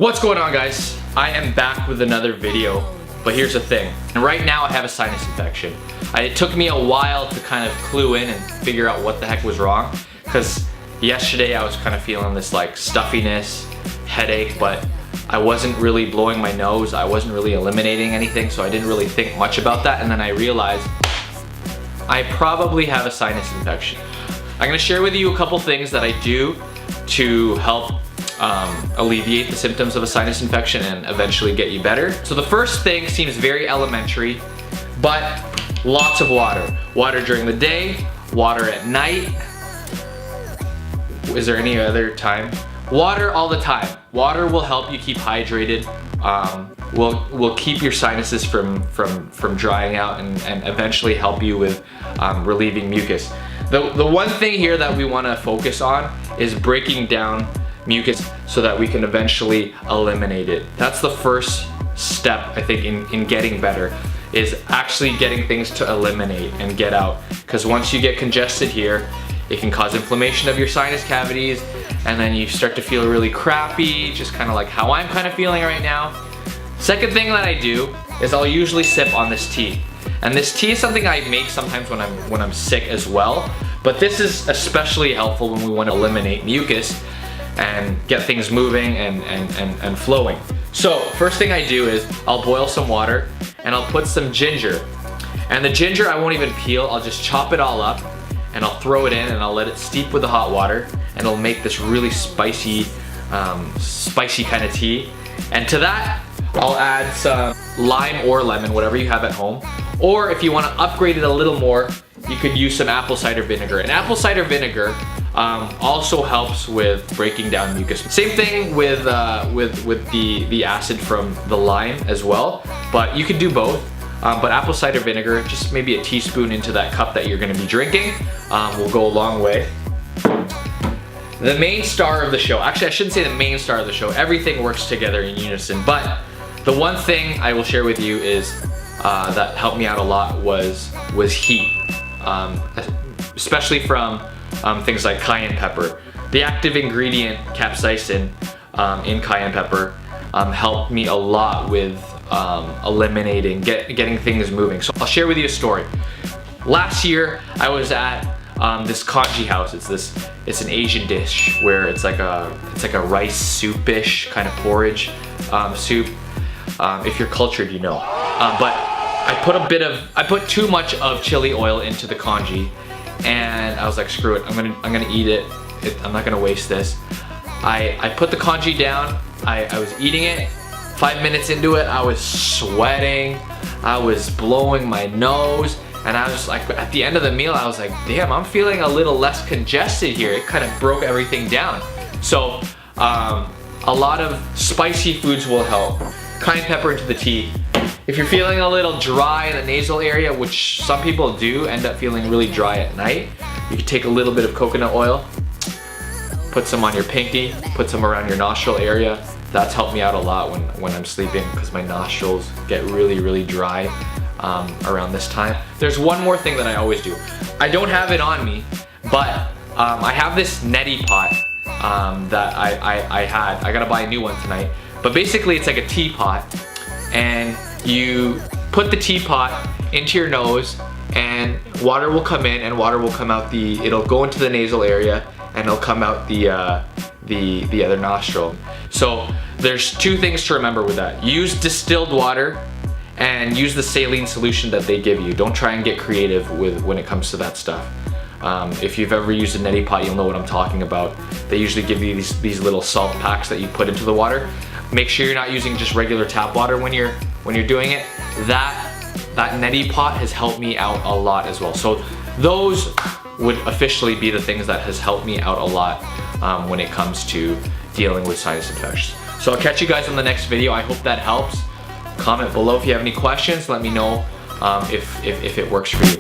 What's going on, guys? I am back with another video, but here's the thing. And right now I have a sinus infection. It took me a while to kind of clue in and figure out what the heck was wrong, because yesterday I was kind of feeling this like stuffiness, headache, but I wasn't really blowing my nose. I wasn't really eliminating anything, so I didn't really think much about that. And then I realized I probably have a sinus infection. I'm gonna share with you a couple things that I do to help alleviate the symptoms of a sinus infection and eventually get you better. So the first thing seems very elementary, but lots of water. Water during the day, water at night. Is there any other time? Water all the time. Water will help you keep hydrated. Will keep your sinuses from drying out and eventually help you with relieving mucus. The one thing here that we want to focus on is breaking down mucus so that we can eventually eliminate it. That's the first step, I think, in getting better, is actually getting things to eliminate and get out. Because once you get congested here, it can cause inflammation of your sinus cavities, and then you start to feel really crappy, just kind of like how I'm kind of feeling right now. Second thing that I do is I'll usually sip on this tea. And this tea is something I make sometimes when I'm sick as well, but this is especially helpful when we want to eliminate mucus and get things moving and flowing. So first thing I do is I'll boil some water and I'll put some ginger. And the ginger I won't even peel, I'll just chop it all up and I'll throw it in and I'll let it steep with the hot water, and it'll make this really spicy kind of tea. And to that, I'll add some lime or lemon, whatever you have at home. Or if you want to upgrade it a little more, you could use some apple cider vinegar. And apple cider vinegar also helps with breaking down mucus. Same thing with the acid from the lime as well, but you could do both. But apple cider vinegar, just maybe a teaspoon into that cup that you're going to be drinking, will go a long way. The main star of the show, actually I shouldn't say the main star of the show, everything works together in unison, but the one thing I will share with you is that helped me out a lot was heat, especially from things like cayenne pepper. The active ingredient capsaicin in cayenne pepper helped me a lot with eliminating, getting things moving. So I'll share with you a story. Last year I was at this congee house. It's an Asian dish where it's like a rice soup-ish kind of porridge soup. If you're cultured, you know. But I put too much of chili oil into the congee, and I was like, screw it, I'm gonna eat it. I'm not gonna waste this. I put the congee down. I was eating it. 5 minutes into it, I was sweating. I was blowing my nose. And I was like, at the end of the meal, I was like, damn, I'm feeling a little less congested here. It kind of broke everything down. So a lot of spicy foods will help. Cayenne pepper into the tea. If you're feeling a little dry in the nasal area, which some people do end up feeling really dry at night, you can take a little bit of coconut oil, put some on your pinky, put some around your nostril area. That's helped me out a lot when I'm sleeping, because my nostrils get really dry around this time. There's one more thing that I always do. I don't have it on me, but I have this neti pot that I gotta buy a new one tonight. But basically it's like a teapot, and you put the teapot into your nose and water will come in and water will come out it'll go into the nasal area and it'll come out the other nostril. So there's two things to remember with that. Use distilled water and use the saline solution that they give you. Don't try and get creative when it comes to that stuff. If you've ever used a neti pot, you'll know what I'm talking about. They usually give you these little salt packs that you put into the water. Make sure you're not using just regular tap water when you're doing it. That neti pot has helped me out a lot as well. So those would officially be the things that has helped me out a lot when it comes to dealing with sinus infections. So I'll catch you guys on the next video. I hope that helps. Comment below if you have any questions. Let me know if it works for you.